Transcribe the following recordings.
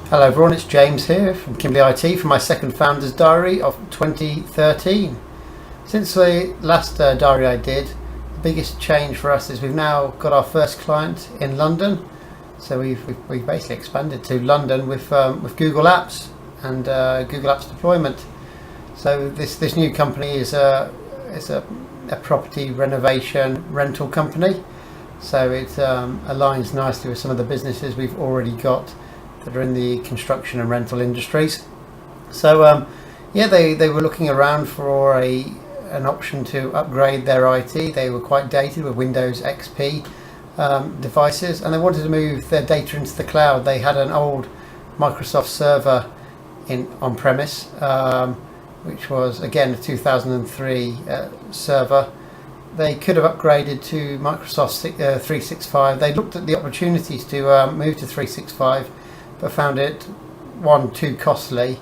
Hello everyone, it's James here from Kimberley IT for my second Founder's Diary of 2013. Since the last diary I did, the biggest change for us is we've now got our first client in London. So we've basically expanded to London with Google Apps and Google Apps deployment. So this new company is a property renovation rental company. So it aligns nicely with some of the businesses we've already got that are in the construction and rental industries. So they were looking around for an option to upgrade their IT. They were quite dated with Windows XP devices, and they wanted to move their data into the cloud. They had an old Microsoft server on premise, which was again a 2003 server. They could have upgraded to Microsoft 365. They looked at the opportunities to move to 365, but found it, one, too costly,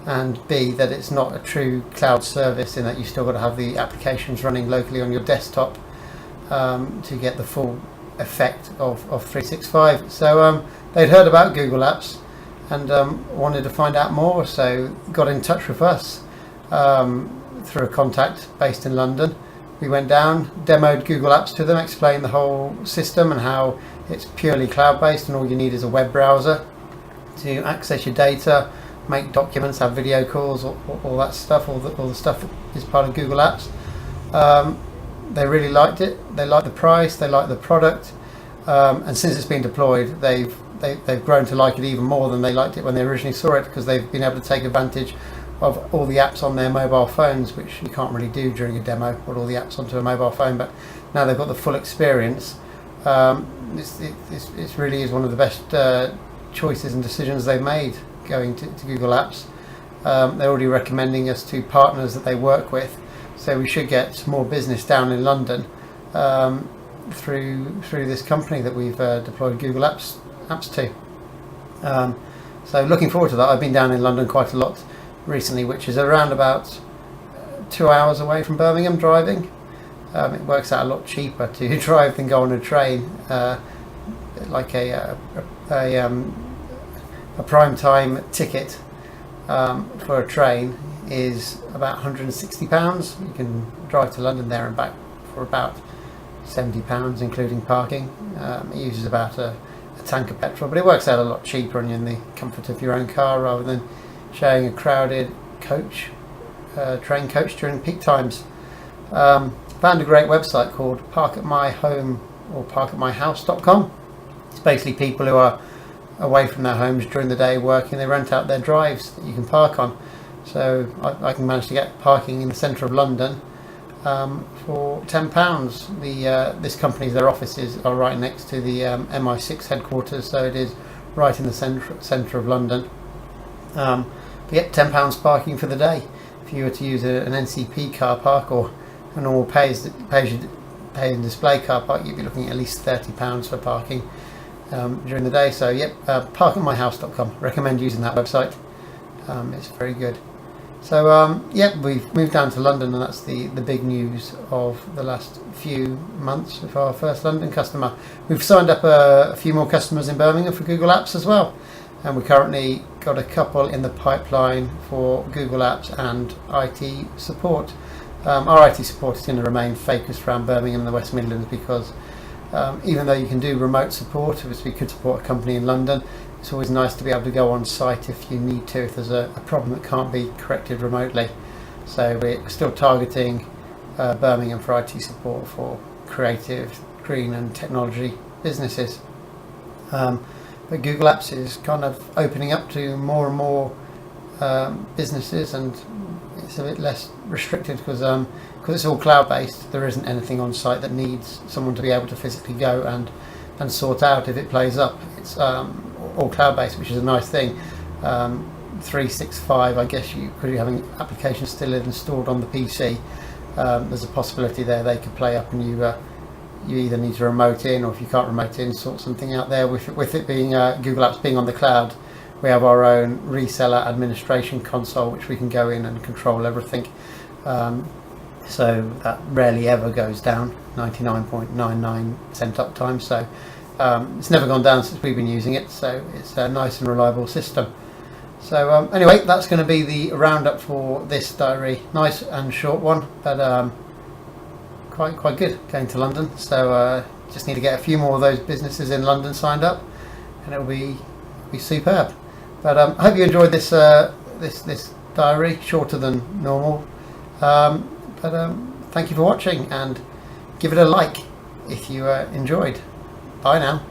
and B, that it's not a true cloud service in that you still got to have the applications running locally on your desktop to get the full effect of 365. So they'd heard about Google Apps and wanted to find out more, so got in touch with us through a contact based in London. We went down, demoed Google Apps to them, explained the whole system and how it's purely cloud-based and all you need is a web browser to access your data, make documents, have video calls, all that stuff, all the stuff that is part of Google Apps. They really liked it. They liked the price. They liked the product. And since it's been deployed, they've grown to like it even more than they liked it when they originally saw it, because they've been able to take advantage of all the apps on their mobile phones, which you can't really do during a demo, put all the apps onto a mobile phone. But now they've got the full experience. It really is one of the best choices and decisions they've made going to Google Apps. They're already recommending us to partners that they work with, so we should get more business down in London through this company that we've deployed Google Apps to. So looking forward to that. I've been down in London quite a lot recently, which is around about 2 hours away from Birmingham driving. It works out a lot cheaper to drive than go on a train. Like a prime time ticket for a train is about £160. You can drive to London there and back for about £70, including parking. It uses about a tank of petrol, but it works out a lot cheaper and you're in the comfort of your own car rather than sharing a crowded train coach during peak times. Found a great website called Park at My Home or parkatmyhouse.com. It's basically people who are away from their homes during the day working. They rent out their drives that you can park on. So I can manage to get parking in the centre of London for £10. This company, their offices are right next to the MI6 headquarters, so it is right in the centre of London. You get £10 parking for the day. If you were to use an NCP car park or a normal pay and display car park, you'd be looking at least £30 for parking during the day. So parkatmyhouse.com. Recommend using that website. It's very good. So we've moved down to London, and that's the big news of the last few months with our first London customer. We've signed up a few more customers in Birmingham for Google Apps as well, and we currently got a couple in the pipeline for Google Apps and IT support. Our IT support is going to remain focused around Birmingham and the West Midlands, because even though you can do remote support, obviously we could support a company in London, it's always nice to be able to go on site if you need to, if there's a problem that can't be corrected remotely. So we're still targeting Birmingham for IT support for creative, green and technology businesses. But Google Apps is kind of opening up to more and more businesses, and it's a bit less restricted because it's all cloud-based. There isn't anything on site that needs someone to be able to physically go and sort out if it plays up. It's all cloud-based, which is a nice thing. 365, I guess because you're having applications still installed on the PC, there's a possibility there they could play up, and you either need to remote in, or if you can't remote in, sort something out there. With it being Google Apps being on the cloud, we have our own reseller administration console, which we can go in and control everything. So that rarely ever goes down, 99.99% uptime. So It's never gone down since we've been using it, so it's a nice and reliable system. So anyway, that's going to be the roundup for this diary. Nice and short one, but quite good going to London. So just need to get a few more of those businesses in London signed up, and it'll be superb. But I hope you enjoyed this this diary, shorter than normal. But thank you for watching, and give it a like if you enjoyed. Bye now.